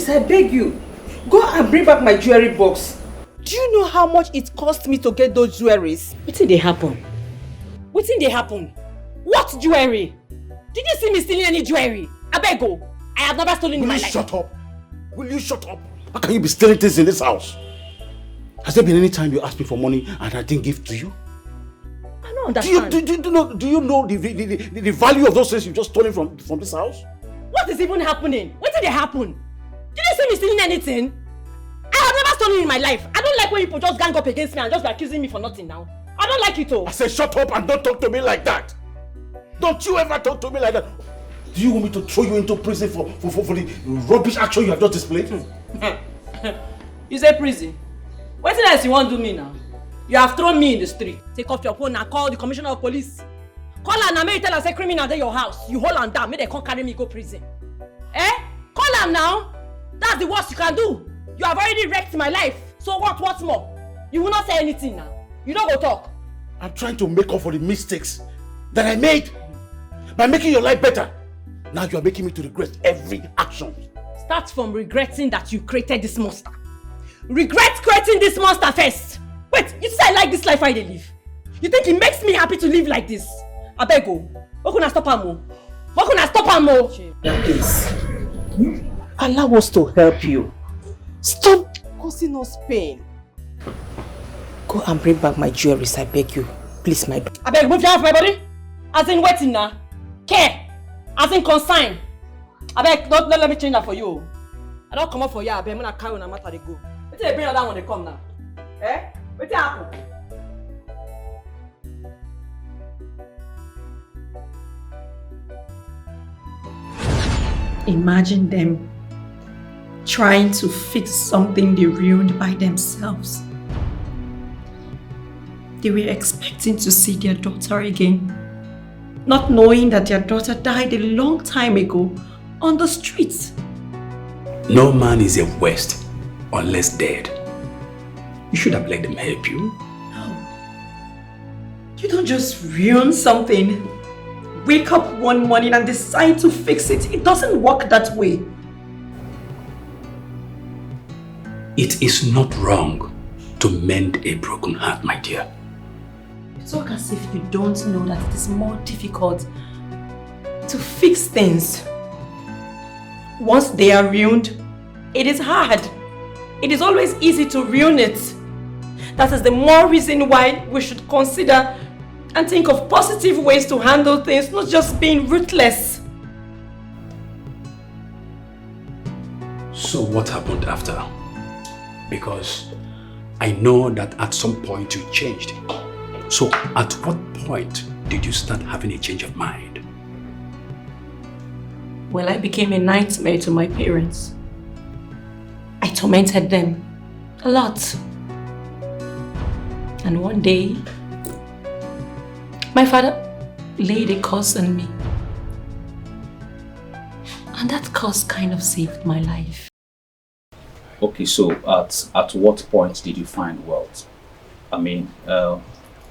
Please, I beg you. Go and bring back my jewelry box. Do you know how much it cost me to get those jewelries? What did they happen? What did they happen? What jewelry? Did you see me stealing any jewelry? I beg you. I have never stolen in my life. Will you shut up? Will you shut up? How can you be stealing things in this house? Has there been any time you asked me for money and I didn't give to you? I don't understand. Do you know the value of those things you just stolen from this house? What is even happening? What did they happen? Did you see me stealing anything? I have never stolen in my life. I don't like when people just gang up against me and just be accusing me for nothing now. I don't like it all. I said shut up and don't talk to me like that. Don't you ever talk to me like that. Do you want me to throw you into prison for the rubbish action you have just displayed? You say prison? What else you want to do me now? You have thrown me in the street. Take off your phone and call the commissioner of police. Call her now, may you tell her say criminal at your house. You hold her down, may they come carry me go prison. Eh? Call her now. That's the worst you can do. You have already wrecked my life. So what's more? You will not say anything now. You don't go talk. I'm trying to make up for the mistakes that I made by making your life better. Now you are making me to regret every action. Start from regretting that you created this monster. Regret creating this monster first. Wait, you say I like this life I live? You think it makes me happy to live like this? I beg you. What can I stop her more? What can I stop her more? Please. Allah wants to help you. Stop causing us pain. Go and bring back my jewelries, I beg you. Please, my daughter. I beg, move your hand from my body. As in waiting now. Care. As in consign. I beg, don't let me change that for you. I don't come up for you, I beg, I'm gonna carry on a matter they go. Wait till they bring her down when they come now. Eh? Wait till happen. Imagine them trying to fix something they ruined by themselves. They were expecting to see their daughter again, not knowing that their daughter died a long time ago on the streets. No man is a waste unless dead. You should have let them help you. No. You don't just ruin something, wake up one morning and decide to fix it. It doesn't work that way. It is not wrong to mend a broken heart, my dear. You talk as if you don't know that it is more difficult to fix things. Once they are ruined, it is hard. It is always easy to ruin it. That is the more reason why we should consider and think of positive ways to handle things, not just being ruthless. So what happened after? Because I know that at some point you changed. So at what point did you start having a change of mind? Well, I became a nightmare to my parents. I tormented them a lot. And one day, my father laid a curse on me. And that curse kind of saved my life. Okay, so at what point did you find wealth? I mean,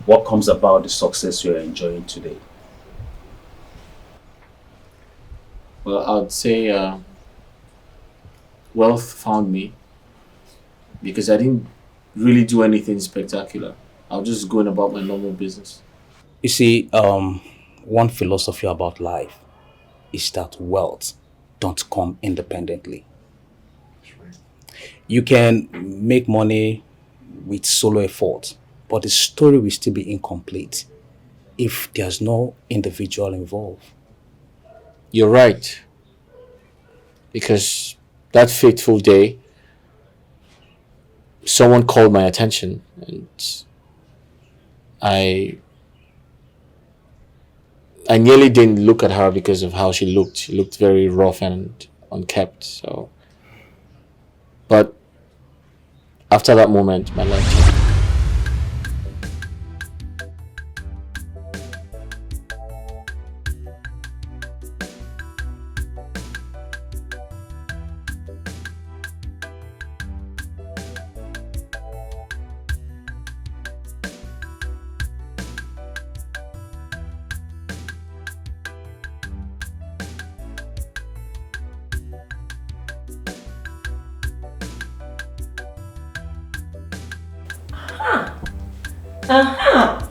what comes about the success you're enjoying today? Well, I'd say wealth found me because I didn't really do anything spectacular. I was just going about my normal business. You see, one philosophy about life is that wealth don't come independently. You can make money with solo effort, but the story will still be incomplete if there's no individual involved. You're right. Because that fateful day, someone called my attention and I nearly didn't look at her because of how she looked. She looked very rough and unkempt. So, but after that moment, my life changed. Aha!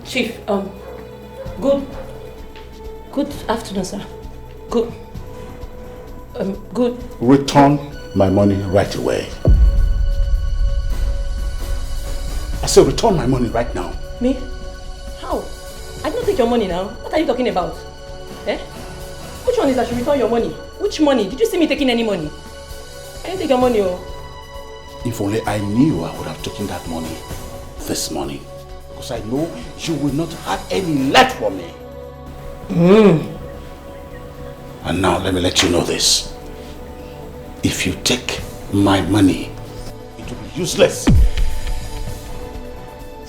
Chief, good afternoon, sir. Good. Return my money right away. I said return my money right now. Me? How? I didn't take your money now. What are you talking about? Eh? Which one is I should return your money? Which money? Did you see me taking any money? I didn't take your money, oh. If only I knew, I would have taken that money this morning. Because I know you will not have any left for me. And now let me let you know this. If you take my money, it will be useless.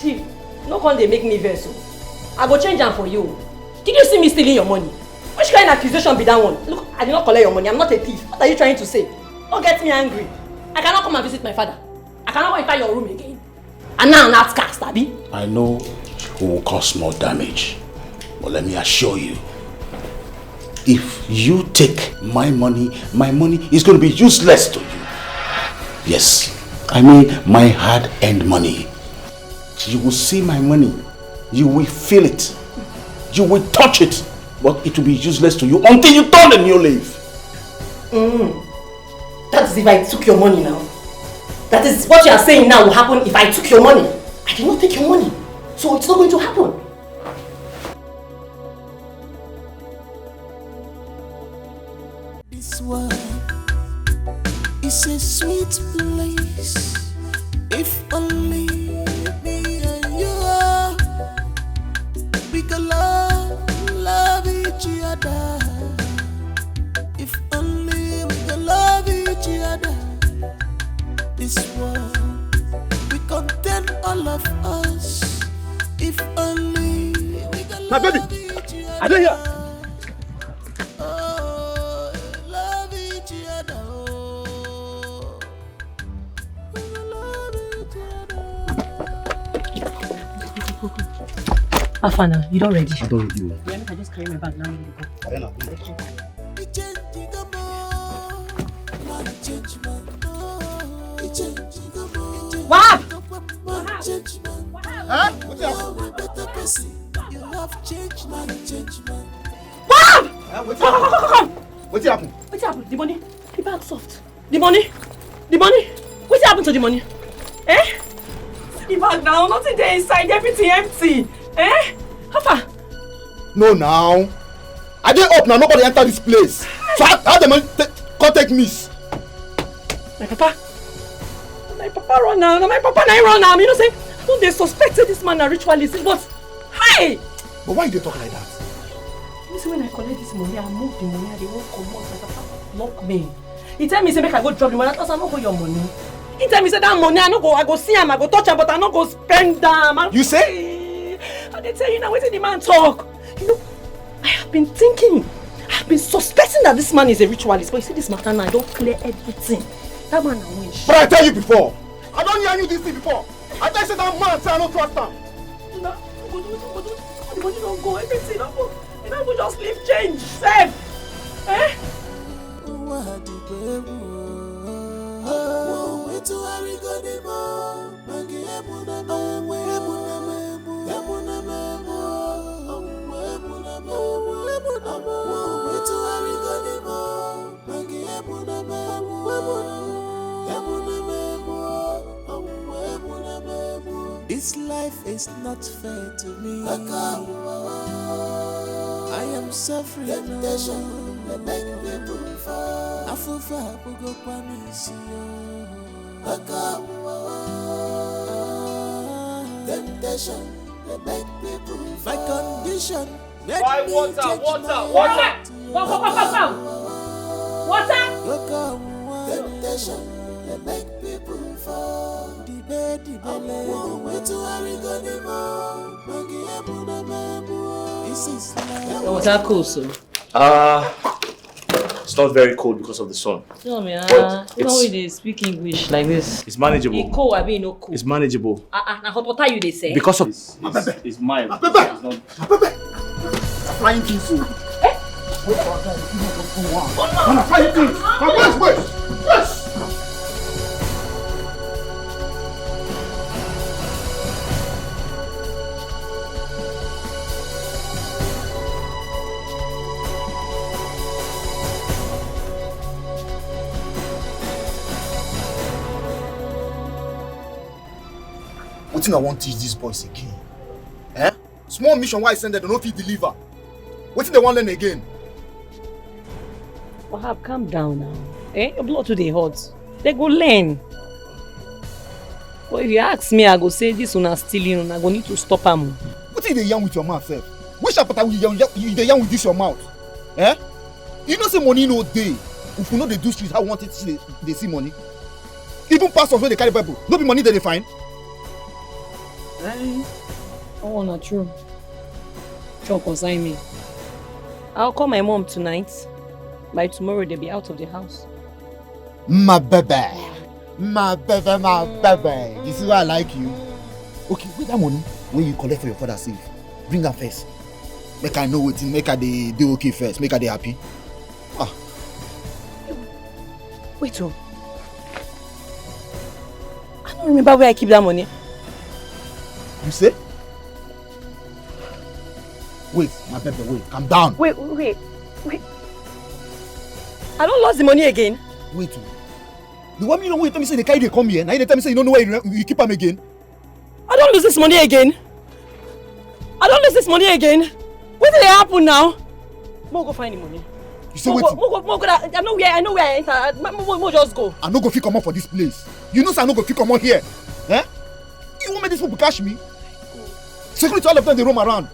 Chief, no one they make me vex. I go change them for you. Did you see me stealing your money? Which kind of accusation be that one? Look, I did not collect your money. I'm not a thief. What are you trying to say? Don't get me angry. I cannot come and visit my father. I cannot go enter your room again. And now I'm not cast, Abby. I know it will cause more damage. But let me assure you, if you take my money is going to be useless to you. Yes, I mean my hard-earned money. You will see my money. You will feel it. You will touch it. But it will be useless to you until you turn a new leaf. That is if I took your money now. That is what you are saying now will happen if I took your money. I did not take your money. So it's not going to happen. This world is a sweet place. If only me and you we can love each other. If only we can love each other. This world we contain all of us. If only we can My baby, I don't hear. love each other. Afana, you don't ready? I don't ready. Yeah, I just carry my bag now. Wow! Huh? What's happened? What's happened? The money? The bag soft. The money? The money? What's happened to the money? Eh? See the bag now, nothing there inside, everything empty. Eh? How far? No, now. I didn't up now, nobody enter this place. So how the money contact miss? My papa run now. My papa now run now. You know say, I don't they suspected this man a ritualist, but hi! But why you talk like that? You see when I collect this money, I move the money, I won't come out. My papa block me. He tell me say make I go drop the money, because I don't hold your money. He tell me say that money, I go see him, I go touch him, but I don't go spend them. You say? And they tell you now, wait till the man talk. You know, I have been thinking, I have been suspecting that this man is a ritualist, but you see this matter now, I don't clear everything. That man a wish. But I tell you before. I don't hear you this thing before. I tell you that man say I don't trust him. No, but the money don't go. Everything don't just leave change. Save. Eh? This life is not fair to me. I am suffering. Temptation, they make people fall. Afufa, go promise you. Temptation, they make people fall. My condition. Why water? Water. Temptation, they make people fall. Was that cool, sir? It's not very cold because of the sun. No, man. But You know when they speak English like this. It's manageable. It cold, I mean no cool. It's manageable. Now hot water you they say? Because of it's mild. It's not... Flying things. Eh? Flying things. Wait. Yes. What thing I want to teach these boys again? Eh? Small mission why I send them, they don't fit deliver. What thing they want to learn again? Wahab, calm down now. Eh? Your blood today hot. They go learn. But if you ask me, I go say this one is stealing, I go need to stop them. What thing they yarn with your mouth, sir? Which apata you they yarn with this your mouth? Eh? You know say money no day. If you know they do streets, how want it they see money? Even pastors where they carry Bible, no be money that they find. Oh, not true. Sure, consign me. I'll call my mom tonight. By tomorrow, they'll be out of the house. My baby. This is why I like you. Okay, with that money, when you collect for your father's safe, bring her first. Make her know what, make her they do okay first, make her they happy. Ah. Wait, oh. I don't remember where I keep that money. You say? Wait, my baby, wait, calm down. Wait. I don't lost the money again. Wait. The 1 million you tell me say they carry they come here. Now you tell me say you don't know where you keep them again. I don't lose this money again. What did happen now? Mo go find the money. You say wait. I know where I enter. Mo just go. I no go fit come out for this place. You know say I no go fit come out here. Eh? You want make these people catch me? Security all of them they roam around.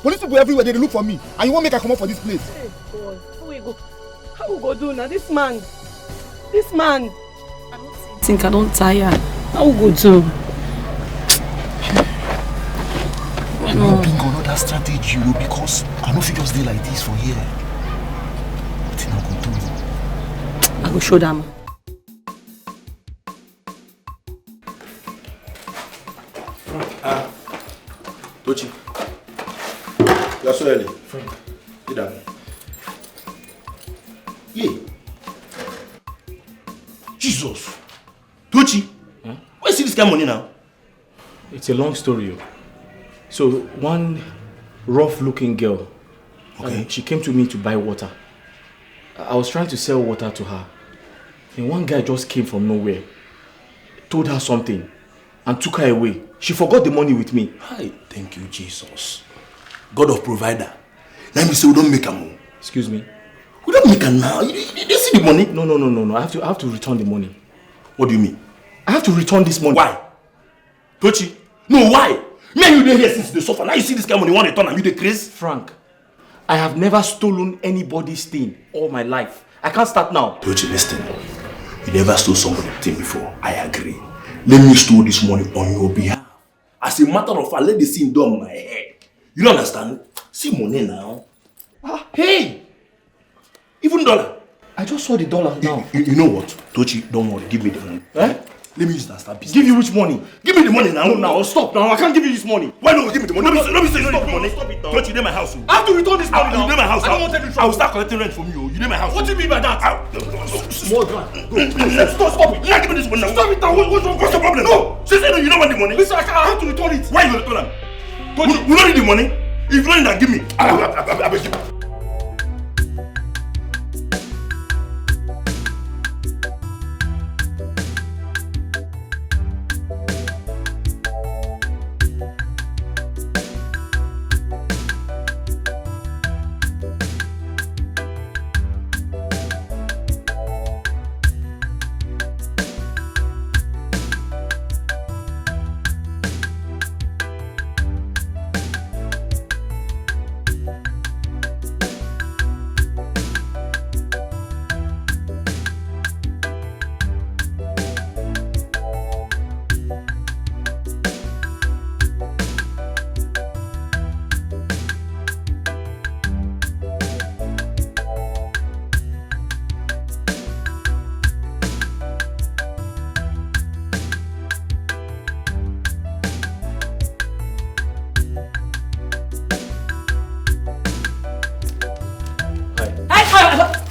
Police people everywhere they look for me. And you want make I come out for this place? Hey God, how we go do now? This man. I think I don't tire. How we go do? I'm not being another strategy, you know, because I don't feel just dey like this for here. What thing I go do? I go show them. Tochi, you're so early. Sit down. Yeah. Jesus. Tochi, where you see this kind of money now? It's a long story. So one rough-looking girl, she came to me to buy water. I was trying to sell water to her, and one guy just came from nowhere, told her something, and took her away. She forgot the money with me. Hi, thank you, Jesus. God of provider. Let me say we don't make a move. Excuse me? We don't make a now. You see the money? No. I have to return the money. What do you mean? I have to return this money. Why? Tochi? No, why? Me and you dey here since the suffer. Now you see this kind of money, you want to return and you dey crazy? Frank, I have never stolen anybody's thing all my life. I can't start now. Tochi, listen. You never stole somebody's thing before. I agree. Let me store this money on your behalf. As a matter of fact, let the scene do on my head. You don't understand? See money now. Hey! Even dollar. I just saw the dollar now. You know what? Tochi, don't worry. Give me the money. Eh? Let me use that start business. Give you which money? Give me the money now. No, now stop now. I can't give you this money. Why not give me the money? Let me say stop, the money. stop it now. Tochi, you name my house. I have to return this money now. You name my house. I don't want any trouble. I will start collecting rent from you. You name my house. What do you mean by that? Small man. Stop it. You not give me this money now. Stop it now. What's the problem? No. Say no. You don't want the money. Listen, I have to return it. Why you return it? Tochi, you don't need the money. If you don't need that, give me. I beg you.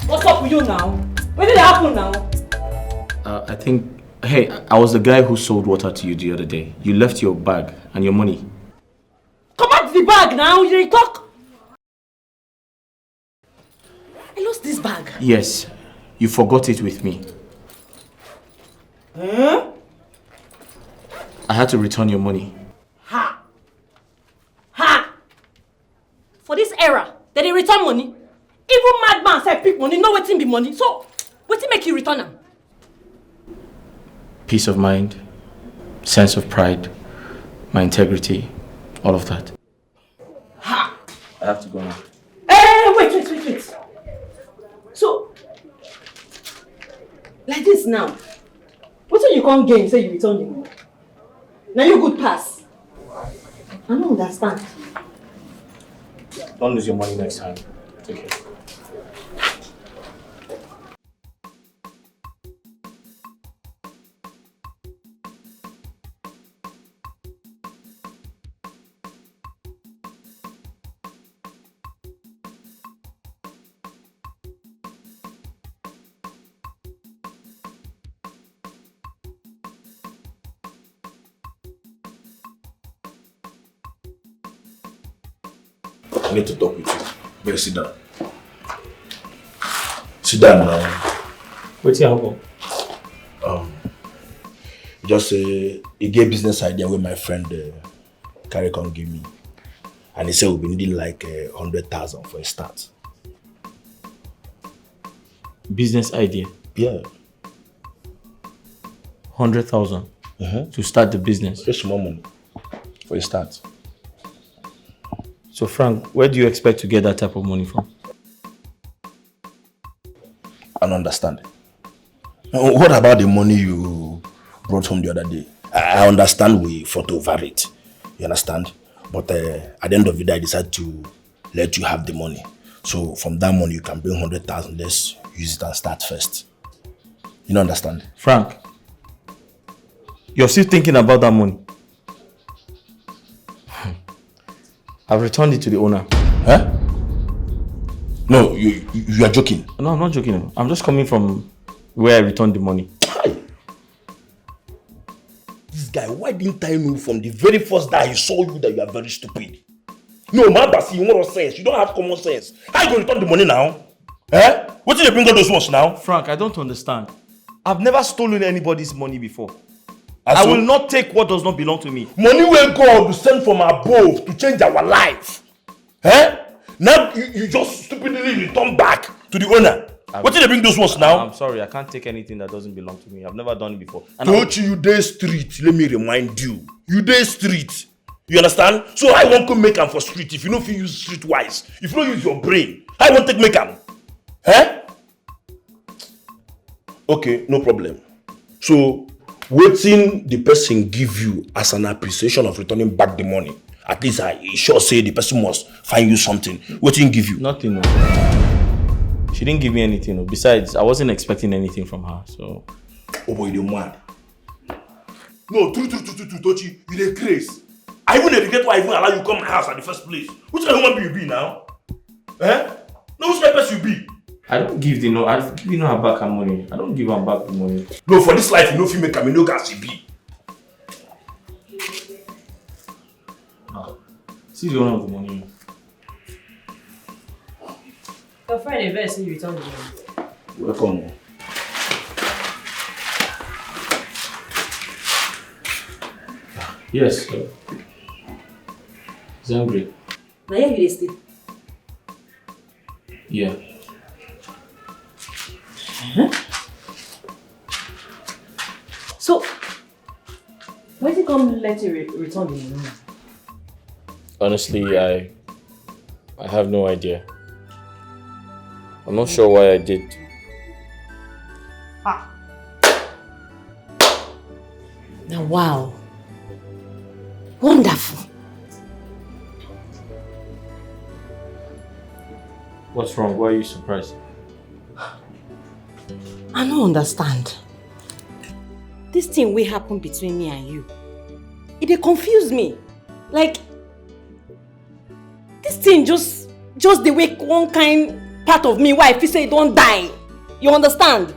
What's up with you now? When did it happen now? I think... Hey, I was the guy who sold water to you the other day. You left your bag and your money. Come back to the bag now. You didn't talk. I lost this bag. Yes, you forgot it with me. Huh? I had to return your money. Ha! For this era, they dey return money. Even madman say pick money, no wetin be money. So, wetin make you return am? Peace of mind, sense of pride, my integrity, all of that. Ha! I have to go now. Hey, wait. So, like this now, wetin you can't gain say you return the money? Now you good pass. I don't understand. Don't lose your money next time. Take care. I need to talk with you. Better sit down. Sit down now. What's your uncle? Just say he gave business idea where my friend Carrie can give me. And he said we'll be needing like 100,000 for a start. Business idea? Yeah. 100,000 to start the business? Just more money for a start. So Frank, where do you expect to get that type of money from? I don't understand. What about the money you brought home the other day? I understand we fought over it. You understand? But at the end of the day, I decided to let you have the money. So from that money, you can bring 100,000. Let's use it and start first. You don't understand? Frank, you're still thinking about that money? I've returned it to the owner. Huh? No, you are joking. No, I'm not joking. I'm just coming from where I returned the money. This guy, why didn't I know from the very first day I saw you that you are very stupid? No, man, Basi, you want sense. You don't have common sense. How you going to return the money now? Eh? What did you bring all those ones now? Frank, I don't understand. I've never stolen anybody's money before. I will not take what does not belong to me. Money where God will send from above to change our life. Eh? Now you just stupidly return back to the owner. What did they bring those ones now? I'm sorry, I can't take anything that doesn't belong to me. I've never done it before. Don't you day street, let me remind you. You day street. You understand? So I won't come make them for street if you know if you use street wise. If you don't use your brain, I won't take make them. Eh? Okay, no problem. So waiting the person give you as an appreciation of returning back the money. At least I sure say the person must find you something. Waiting give you. Nothing. No. She didn't give me anything. Besides, I wasn't expecting anything from her, so... Oh boy, you're mad. No, true, Tochi, you're crazy. I even regret why I even allow you to come to my house at the first place. Which kind of human being you be now? Eh? No, which kind of person you be? I don't give her back her money. I don't give her back the money. No, for this life, you know if you make a no gas she be. See the owner of the money. Your friend invests in you return the money. Welcome. Yes, sir. He's hungry. Now here you stay. Yeah. So, why did you come let you return the money? Honestly, I have no idea. I'm not sure why I did. Now, wow. Wonderful. What's wrong? Why are you surprised? I don't understand. This thing will happen between me and you. It confused me. Like, this thing just the way one kind part of me why I feel say it don't die. You understand?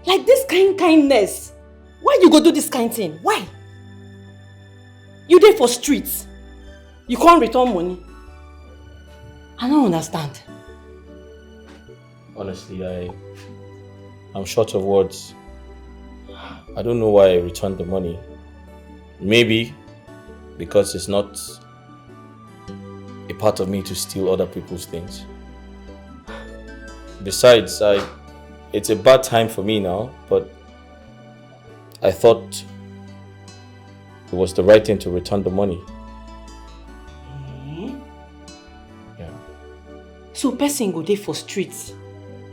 Like this kindness. Why you go do this kind thing? Why? You there for streets. You can't return money. I don't understand. Honestly, I'm short of words. I don't know why I returned the money. Maybe because it's not a part of me to steal other people's things. Besides, it's a bad time for me now, but I thought it was the right thing to return the money. Yeah. So person go there for streets,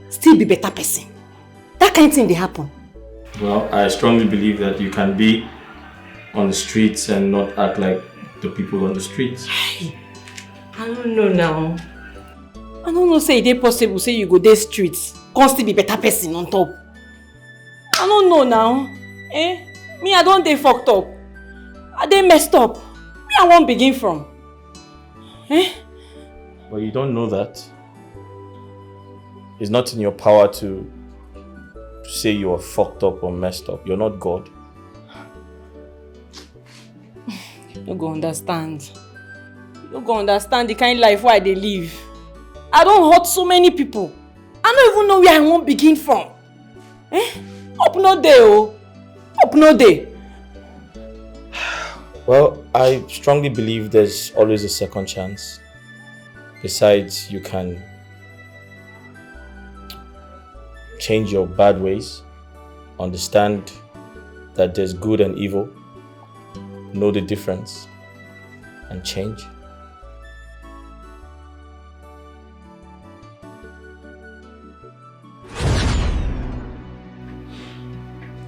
still be better person. That kind of thing they happen. Well, I strongly believe that you can be on the streets and not act like the people on the streets. Hey, I don't know now. I don't know say it possible say you go there streets, can't still be better person on top. I don't know now. Me I don't dey fucked up. I dey messed up. Me I won't begin from. But you don't know that. It's not in your power to say you are fucked up or messed up. You're not God. You don't go understand. You don't go understand the kind of life why they live. I don't hurt so many people. I don't even know where I won't begin from. Up no day, oh. Up no day. Well, I strongly believe there's always a second chance. Besides, you can change your bad ways, understand that there's good and evil, know the difference, and change.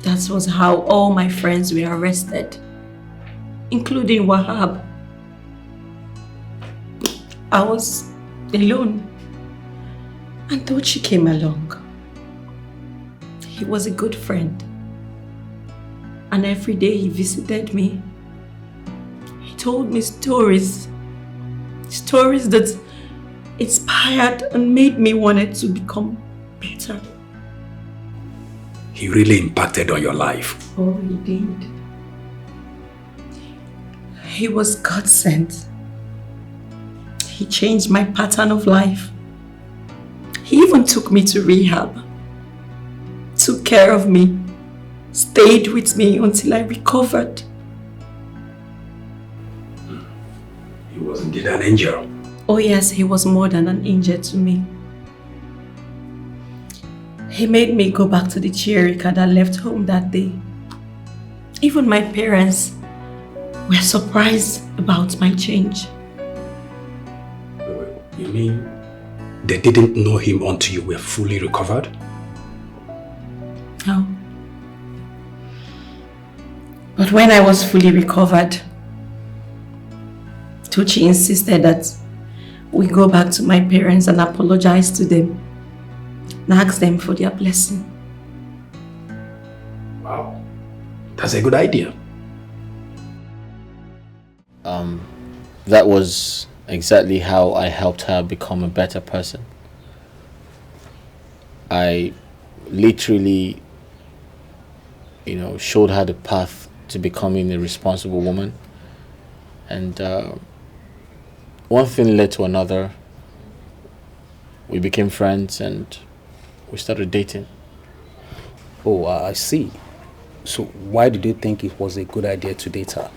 That was how all my friends were arrested, including Wahab. I was alone, and Tochi came along. He was a good friend, and every day he visited me. He told me stories that inspired and made me want to become better. He really impacted on your life. Oh, he did. He was God sent. He changed my pattern of life. He even took me to rehab, took care of me, stayed with me until I recovered. He was indeed an angel. Oh yes, he was more than an angel to me. He made me go back to the Chierica that left home that day. Even my parents were surprised about my change. You mean they didn't know him until you were fully recovered? No. But when I was fully recovered, Tochi insisted that we go back to my parents and apologize to them. and ask them for their blessing. Wow, that's a good idea. That was exactly how I helped her become a better person. I literally, showed her the path to becoming a responsible woman. And one thing led to another. We became friends and we started dating. Oh, I see. So why did you think it was a good idea to date her?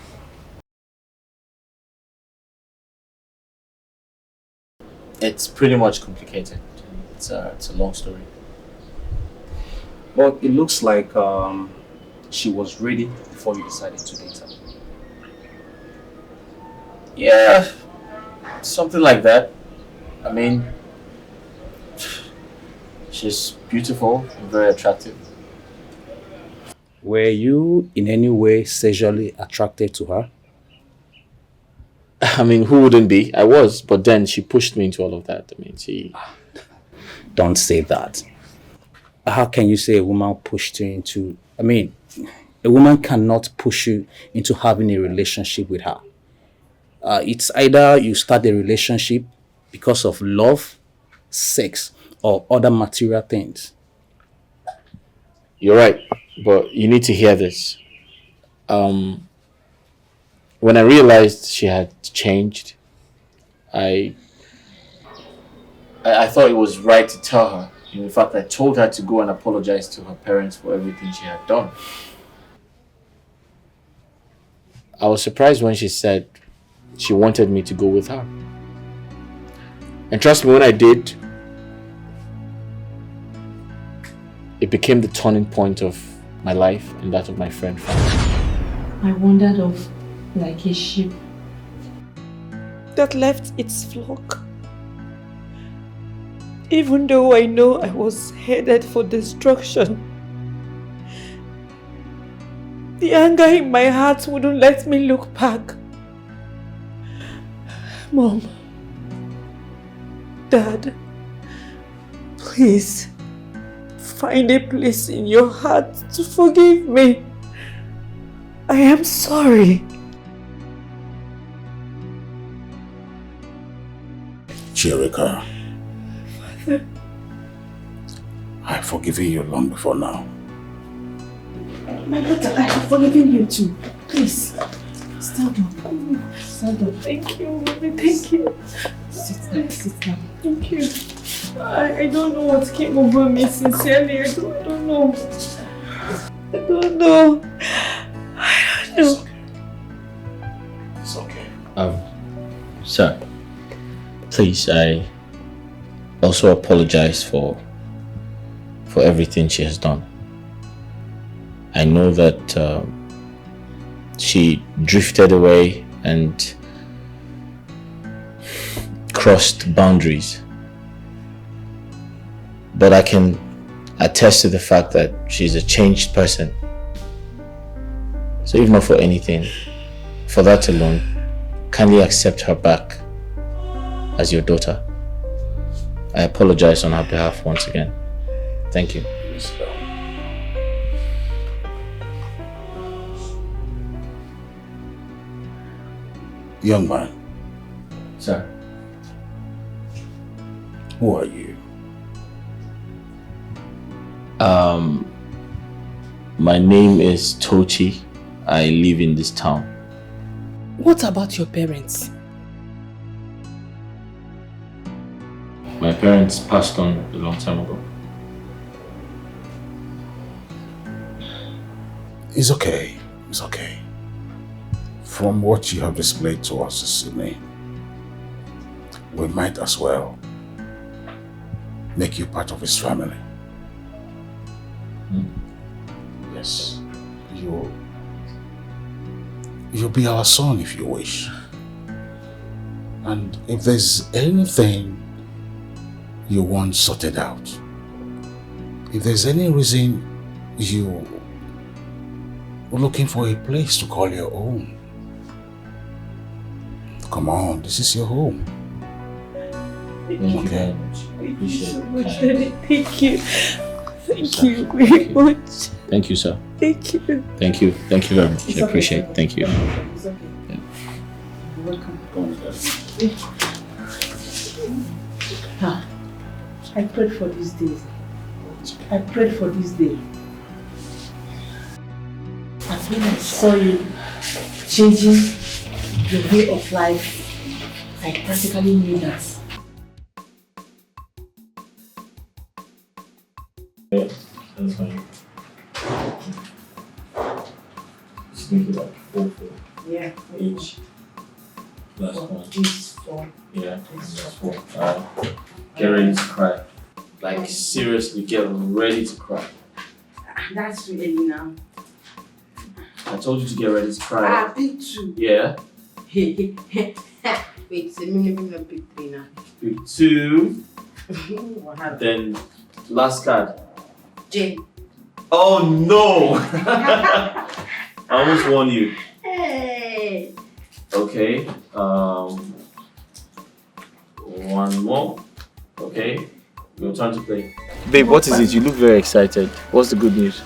It's pretty much complicated. It's a long story. But it looks like she was ready before you decided to date her. Yeah, something like that. I mean, she's beautiful and very attractive. Were you in any way sexually attracted to her? I mean, who wouldn't be? I was, but then she pushed me into all of that. I mean, she... Don't say that. How can you say a woman pushed you into... I mean, a woman cannot push you into having a relationship with her. It's either you start a relationship because of love, sex, or other material things. You're right, but you need to hear this. When I realized she had changed, I thought it was right to tell her. In fact, I told her to go and apologize to her parents for everything she had done. I was surprised when she said she wanted me to go with her. And trust me, when I did, it became the turning point of my life and that of my friend. I wandered off like a sheep that left its flock. Even though I know I was headed for destruction, the anger in my heart wouldn't let me look back. Mom, Dad, please find a place in your heart to forgive me. I am sorry. Chirika, I've forgiven you long before now. My daughter, I have forgiven you too. Please, stand up. Stand up. Thank you, Mommy. Thank you. Sit down. Sit down. Thank you. I don't know what came over me, sincerely. I don't know. I don't know. I don't know. It's okay. Sir, please, I also apologize for everything she has done. I know that she drifted away and crossed boundaries. But I can attest to the fact that she's a changed person. So if not for anything, for that alone, kindly accept her back as your daughter. I apologize on her behalf once again. Thank you. Young man. Sir. Who are you? My name is Tochi. I live in this town. What about your parents? My parents passed on a long time ago. It's okay. It's okay. From what you have displayed to us this evening, we might as well make you part of his family. Yes. You'll be our son if you wish. And if there's anything you want sorted out, if there's any reason you are looking for a place to call your own, come on, this is your home. Thank you very much. I appreciate it. Thank you. Thank you very much. Thank you, sir. Thank you. Thank you. Thank you very much. I appreciate it. Thank you. It's okay. Yeah. You're welcome. Go on, sir. I prayed for these days. I prayed for this day. And when I saw you changing your way of life, I practically knew that. Yeah, that's fine. Just make it like 4 Yeah. each. Last one. This 4. Yeah, that's 4. Get ready to cry. Like seriously, get ready to cry. That's really now. I told you to get ready to cry. Pick 2. Yeah. Wait, it's a minimum pick 3 now. Pick 2. What happened? Then last card. J. Oh no! I almost won you. Hey. Okay. One more. Okay. Your turn to play. Babe, what is it? You look very excited. What's the good news?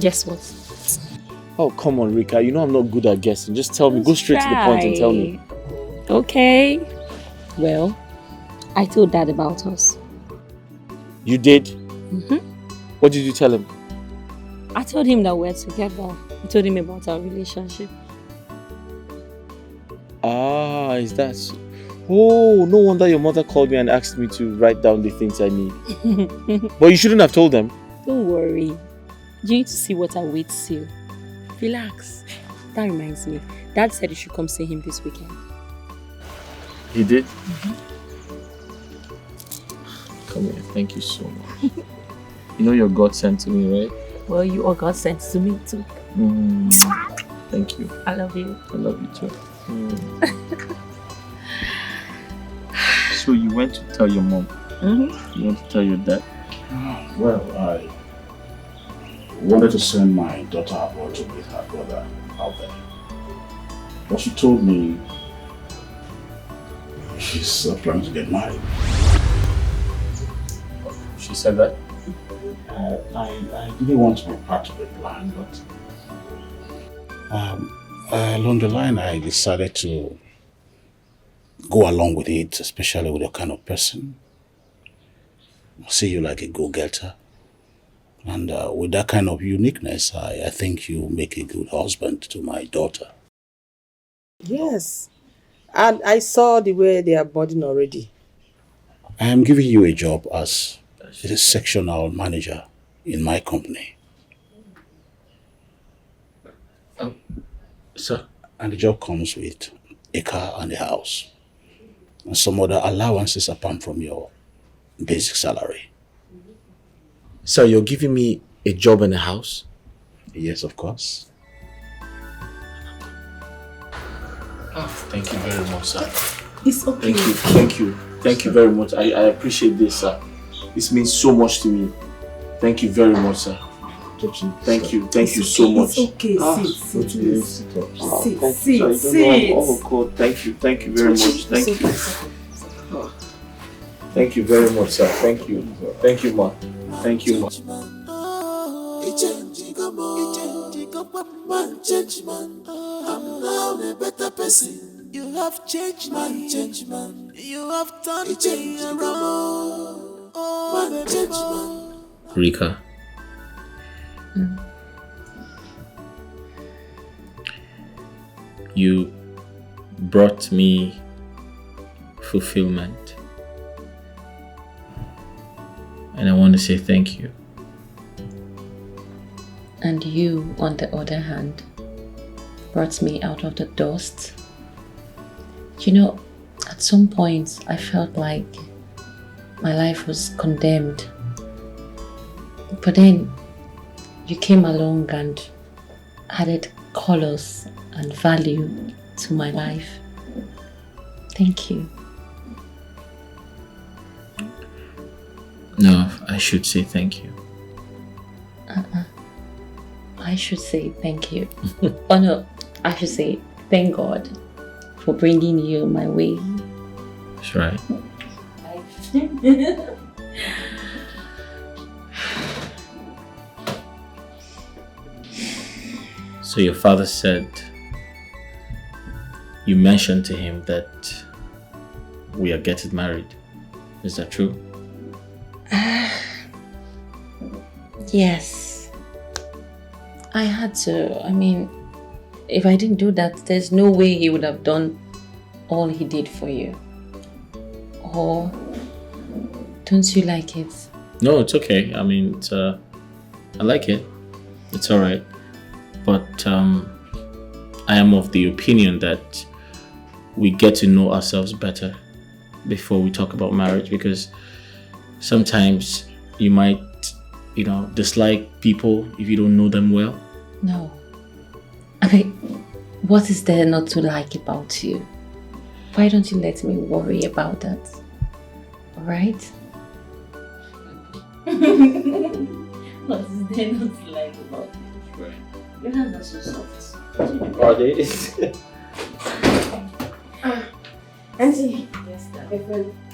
Guess what? Oh, come on, Rika. You know I'm not good at guessing. Just tell me. Go straight to the point and tell me. Okay. Well, I told Dad about us. You did? Mm-hmm. What did you tell him? I told him that we're together. I told him about our relationship. Ah, is that so? Oh, no wonder your mother called me and asked me to write down the things I need. But you shouldn't have told them. Don't worry. You need to see what awaits you. Relax. That reminds me. Dad said you should come see him this weekend. He did? Mm-hmm. Come here. Thank you so much. You know you're God sent to me, right? Well, you are God sent to me too. Thank you. I love you. I love you too. So you went to tell your mom? Mm-hmm. You went to tell your dad? Well, I wanted to send my daughter abroad to meet her brother out there. But she told me she's planning to get married. She said that? I didn't want to be part of the plan, but along the line I decided to go along with it, especially with your kind of person. I see you like a go-getter. And with that kind of uniqueness, I think you make a good husband to my daughter. Yes. And I saw the way they are budding already. I am giving you a job as a sectional manager in my company. Sir? And the job comes with a car and a house. And some other allowances apart from your basic salary. So you're giving me a job and a house? Yes, of course. Thank you very much, sir. It's okay. Thank you very much. I appreciate this, sir. This means so much to me. Thank you very much, sir. Thank you so much. It's okay. Sit. Oh God, thank you very much. Thank you. Thank you very much, sir. Thank you, ma. Thank you, ma. I'm now a better person. You have changed man, change man. You have turned me around. Oh, man, change man. Rika. You brought me fulfillment. And I want to say thank you. And you, on the other hand, brought me out of the dust. You know, at some point I felt like my life was condemned. But then you came along and added colors and value to my life. Thank you. No, I should say thank you. I should say thank you. Oh no, I should say thank God for bringing you my way. That's right. So your father said you mentioned to him that we are getting married. Is that true? Yes. I had to. I mean, if I didn't do that, there's no way he would have done all he did for you. Or don't you like it? No, it's okay. I mean, I like it. It's all right. But I am of the opinion that we get to know ourselves better before we talk about marriage, because sometimes you might, dislike people if you don't know them well. No. I mean, what is there not to like about you? Why don't you let me worry about that? Alright? What is there not to like about you? Your hands are so soft. Are they? Auntie. Yes, Dad. My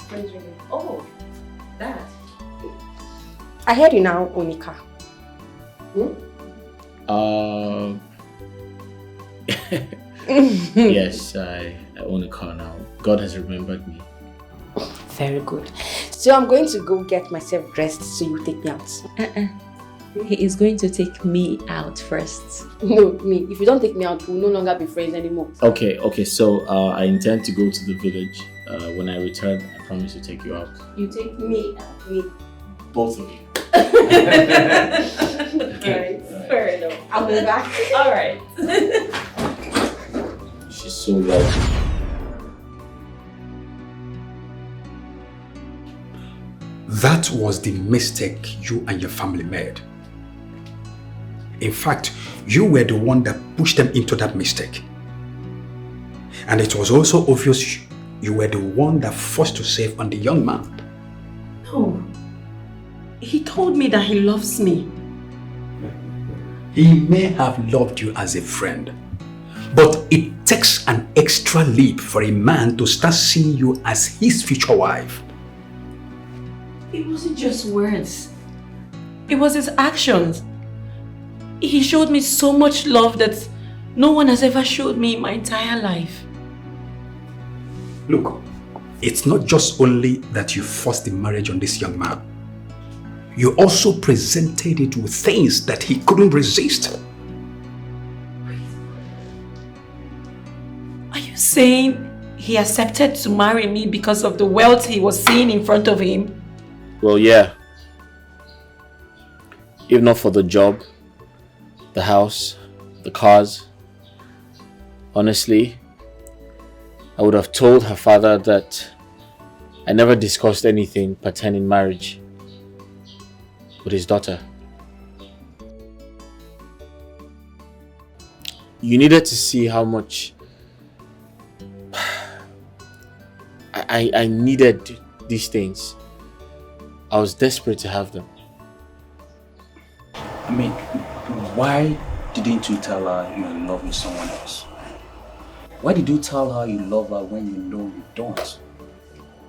friend's ringing. Oh, Dad. I heard you now, Onika. Yes, I own a car now. God has remembered me. Very good. So I'm going to go get myself dressed so you take me out. He is going to take me out first. No, me. If you don't take me out, we'll no longer be friends anymore. Okay, so I intend to go to the village. When I return, I promise to take you out. You take me out. Me. Both of you. Alright, fair enough. I'll be back. Alright. She's so lovely. That was the mistake you and your family made. In fact, you were the one that pushed them into that mistake. And it was also obvious you were the one that forced to save on the young man. No. He told me that he loves me. He may have loved you as a friend, but it takes an extra leap for a man to start seeing you as his future wife. It wasn't just words. It was his actions. He showed me so much love that no one has ever showed me in my entire life. Look, it's not just only that you forced the marriage on this young man. You also presented it with things that he couldn't resist. Are you saying he accepted to marry me because of the wealth he was seeing in front of him? Well, yeah. If not for the job, the house, the cars, honestly, I would have told her father that I never discussed anything pertaining marriage with his daughter. You needed to see how much I needed these things. I was desperate to have them. I mean, why didn't you tell her you're in love with someone else? Why did you tell her you love her when you know you don't?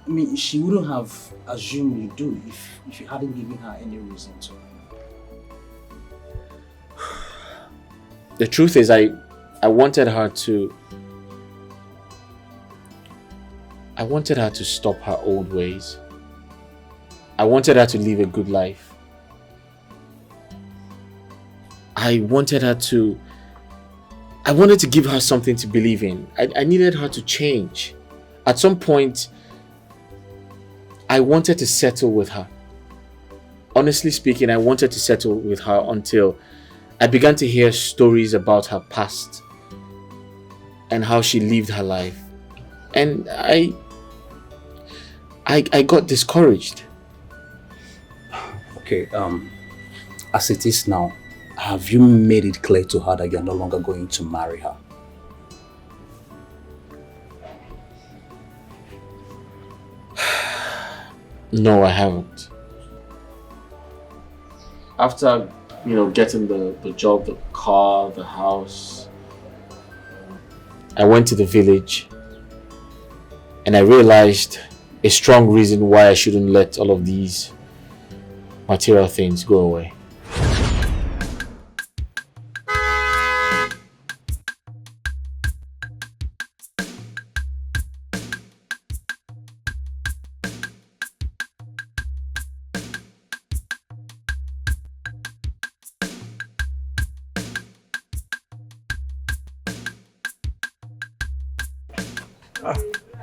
I mean, she wouldn't have assumed you do if you hadn't given her any reason to. The truth is, I wanted her to stop her old ways. I wanted her to live a good life. I wanted to give her something to believe in. I needed her to change. At some point, I wanted to settle with her. Honestly speaking, I wanted to settle with her until I began to hear stories about her past and how she lived her life. And I got discouraged. Okay, as it is now, have you made it clear to her that you're no longer going to marry her? No, I haven't. After, getting the job, the car, the house, I went to the village and I realized a strong reason why I shouldn't let all of these material things go away.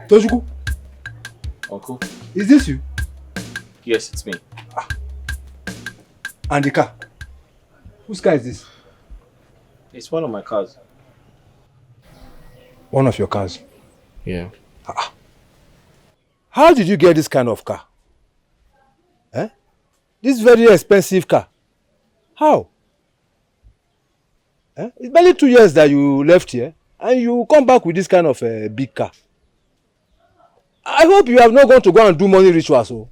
Tojuku, Uncle? is this you? Yes, it's me. And the car? Whose car is this? It's one of my cars. One of your cars? Yeah. How did you get this kind of car? Eh? This very expensive car. How? Eh? It's barely 2 years that you left here and you come back with this kind of big car. I hope you have not gone to go and do money rituals. Oh.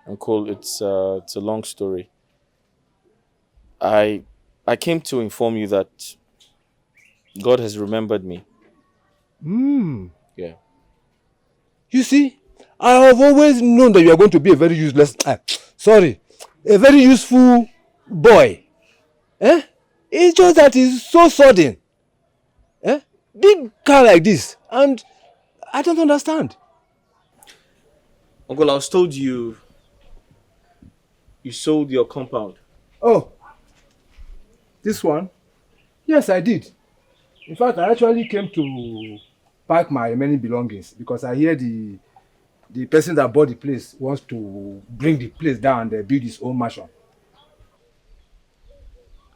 Uncle, it's a long story. I came to inform you that God has remembered me. Yeah. You see, I have always known that you are going to be a very useless, a very useful boy. Eh? It's just that it's so sudden. Eh? Big car like this, and I don't understand. Uncle, I was told you sold your compound. Oh, this one? Yes, I did. In fact, I actually came to pack my remaining belongings because I hear the person that bought the place wants to bring the place down and build his own mansion.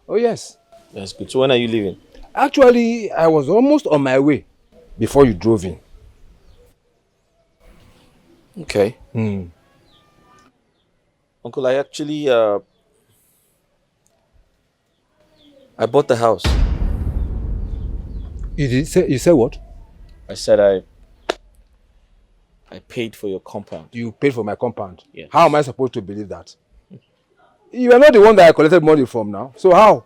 Oh, yes. That's good. So when are you leaving? Actually, I was almost on my way before you drove in. Okay. Uncle, I actually I bought the house. You said what? I said I paid for your compound. You paid for my compound? Yes. How am I supposed to believe that? You are not the one that I collected money from now. So how?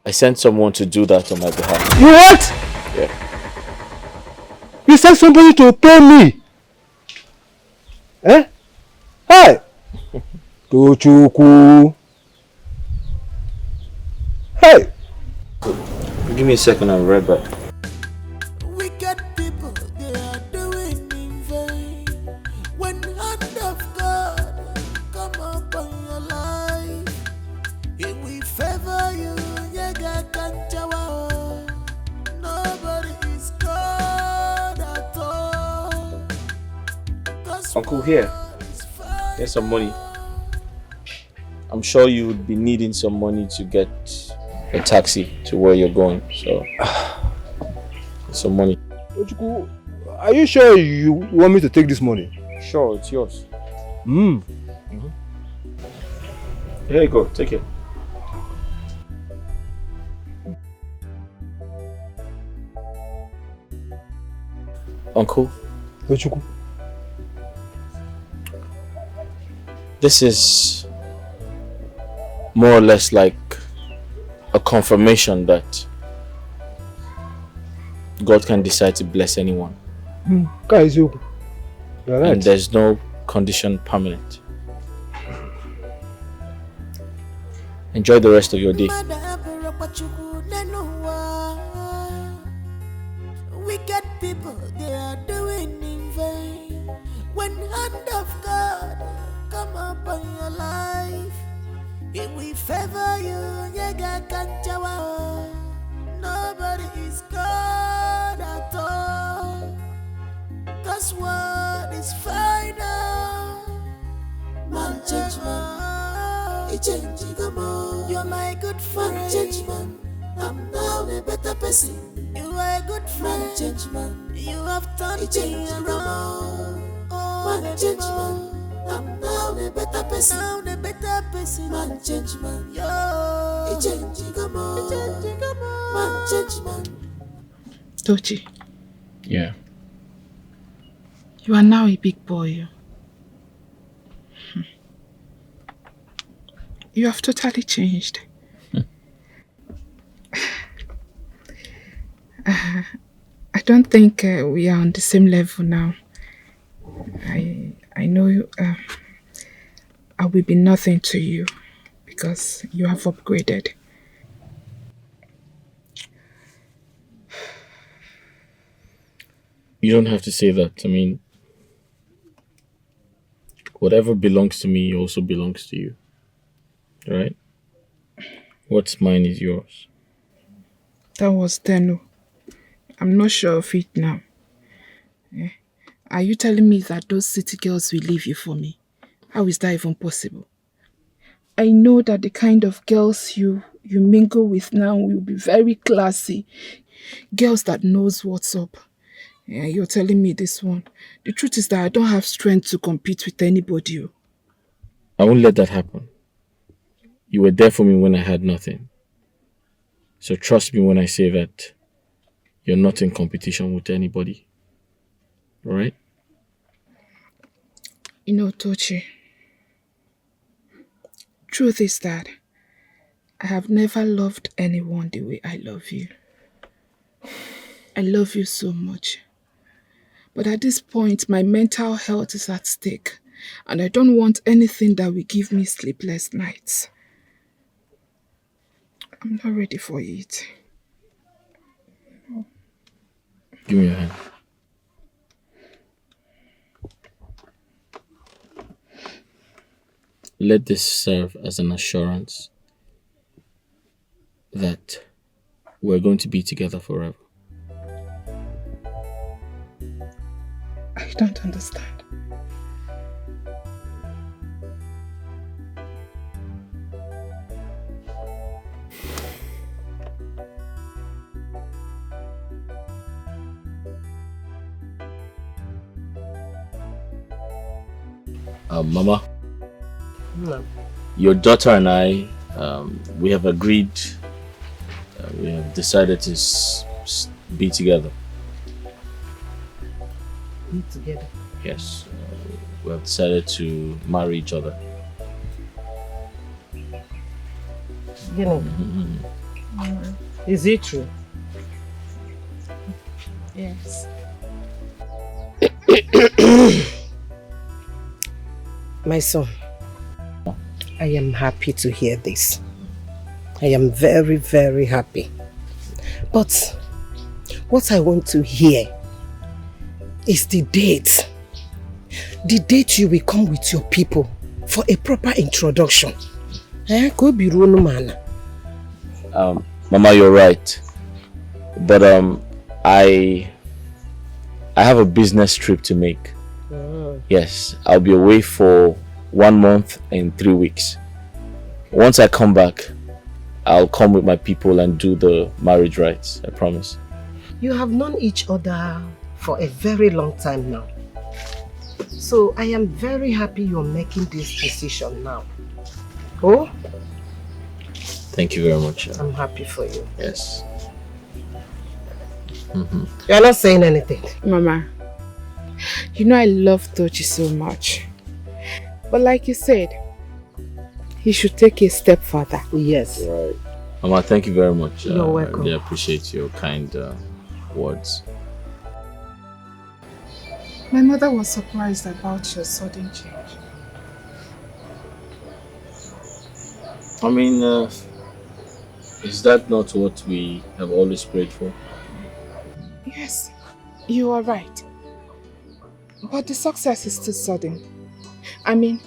I sent someone to do that on my behalf. You what? Yeah. You sent somebody to pay me? Eh? Hey! Tochuku. Hey! Give me a second, I'll be right back. Wicked people, they are doing in vain. When hand of God come upon your life, it will favor you. Nobody is God at all. Uncle, here's some money. I'm sure you would be needing some money to get a taxi to where you're going, so some money. Are you sure you want me to take this money? Sure, it's yours. Here you go, take it. Uncle? This is more or less like a confirmation that God can decide to bless anyone. Guys, you're right. And there's no condition permanent. Enjoy the rest of your day. Wicked people, they are doing in vain. When hand of God come upon your life, it will favor you. Nobody is God at all. Cause what is final? Man change man, he changing come on. You're my good friend. Man change man, I'm now a better person. You are a good friend. Man change man, you have turned me around. Oh, man change man, I'm now a better person. Now a better person. Man change man, yo. He changing come on. He changing come on. Man change man. Tochi. Yeah. You are now a big boy. You have totally changed. I don't think we are on the same level now. I know I will be nothing to you because you have upgraded. You don't have to say that. I mean, whatever belongs to me also belongs to you. Right? What's mine is yours. That was then. I'm not sure of it now. Are you telling me that those city girls will leave you for me? How is that even possible? I know that the kind of girls you mingle with now will be very classy. Girls that knows what's up. Yeah, you're telling me this one. The truth is that I don't have strength to compete with anybody. I won't let that happen. You were there for me when I had nothing. So trust me when I say that you're not in competition with anybody. Alright? You know, Tochi, truth is that I have never loved anyone the way I love you. I love you so much. But at this point, my mental health is at stake, and I don't want anything that will give me sleepless nights. I'm not ready for it. Give me your hand. Let this serve as an assurance that we're going to be together forever. I don't understand. Mama, No. your daughter and I, we have agreed, we have decided to be together. Be together? Yes, we have decided to marry each other. You know, is it true? Yes. My son, I am happy to hear this. I am very, very happy. But what I want to hear is the date. The date you will come with your people for a proper introduction. Could be man. Mama, you're right. But I have a business trip to make. Yes, I'll be away for 1 month and 3 weeks. Once I come back, I'll come with my people and do the marriage rites, I promise. You have known each other for a very long time now. So I am very happy you're making this decision now. Oh? Thank you very much. I'm happy for you. Yes. You're not saying anything. Mama, you know I love Tochi so much. But like you said, he should take a step further. Yes. Right. Mama, thank you very much. You're welcome. I really appreciate your kind words. My mother was surprised about your sudden change. I mean, is that not what we have always prayed for? Yes, you are right. But the success is too sudden. I mean,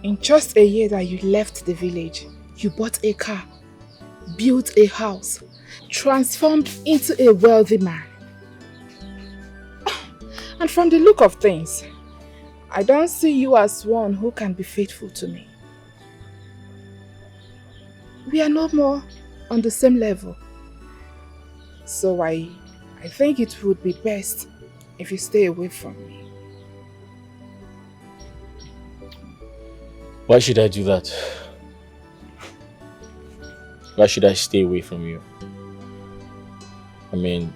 in just a year that you left the village, you bought a car, built a house, transformed into a wealthy man. And from the look of things, I don't see you as one who can be faithful to me. We are no more on the same level. So I think it would be best if you stay away from me. Why should I do that? Why should I stay away from you? I mean,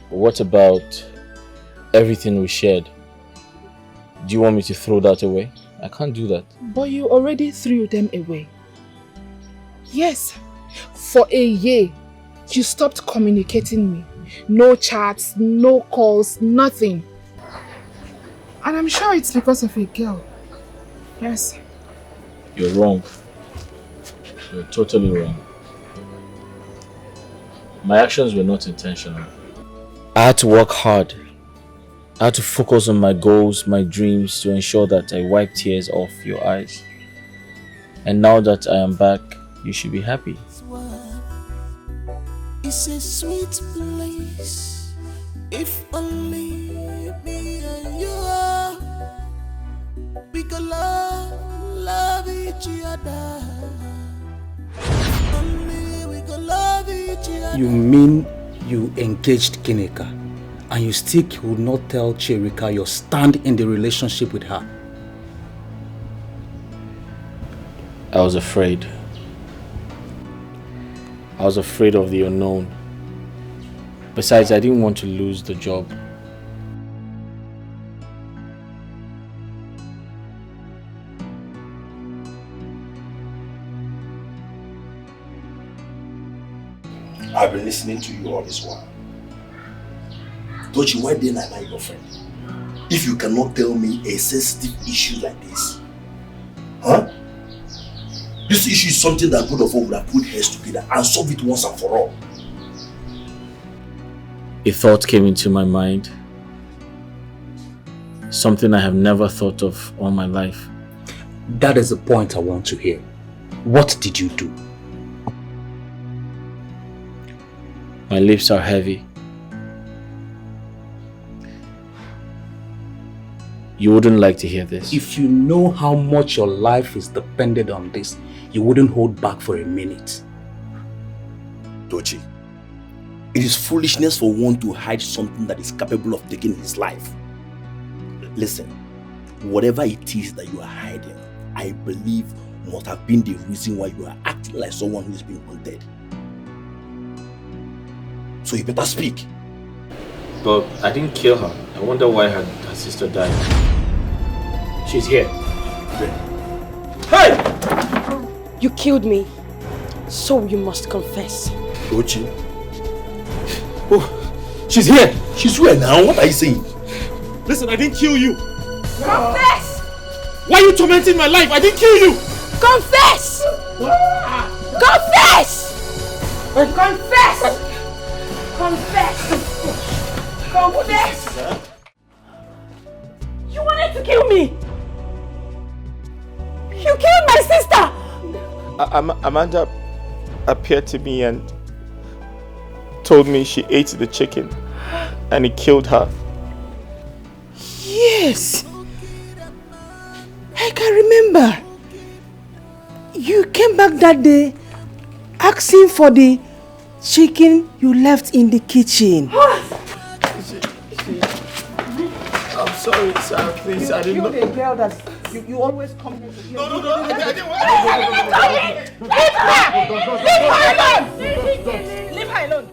what about everything we shared? Do you want me to throw that away? I can't do that. But you already threw them away. Yes, for a year, You stopped communicating me. No chats, no calls, nothing. And I'm sure it's because of a girl. Yes. You're wrong. You're totally wrong. My actions were not intentional. I had to work hard. I had to focus on my goals, my dreams to ensure that I wipe tears off your eyes. And now that I am back, you should be happy. It's a sweet place. If only me and you are, we could love each other. If only we could love each other. You mean you engaged Kineka and you still would not tell Cherika your stand in the relationship with her? I was afraid. I was afraid of the unknown. Besides, I didn't want to lose the job. I've been listening to you all this while. Don't you, why didn't I like your friend? If you cannot tell me a sensitive issue like this, huh? This issue is something that both of us would have put heads together and solve it once and for all. A thought came into my mind. Something I have never thought of all my life. That is the point I want to hear. What did you do? My lips are heavy. You wouldn't like to hear this. If you know how much your life is dependent on this, you wouldn't hold back for a minute. Tochi, it is foolishness for one to hide something that is capable of taking his life. Listen, whatever it is that you are hiding, I believe must have been the reason why you are acting like someone who is being haunted. So you better speak. But I didn't kill her. I wonder why her sister died. She's here. Hey! You killed me, so you must confess. Tochi. Oh, she's here. She's here now. What are you saying? Listen, I didn't kill you. Confess! Why are you tormenting my life? I didn't kill you. Confess! Confess! Confess! Confess! Confess! You wanted to kill me! You killed my sister! Amanda appeared to me and told me she ate the chicken and it killed her. Yes, I can remember. You came back that day asking for the chicken you left in the kitchen. I'm sorry, sir. Please, I didn't know. You're the girl that you always come here to. No, I didn't want to. Leave her alone! Leave her alone!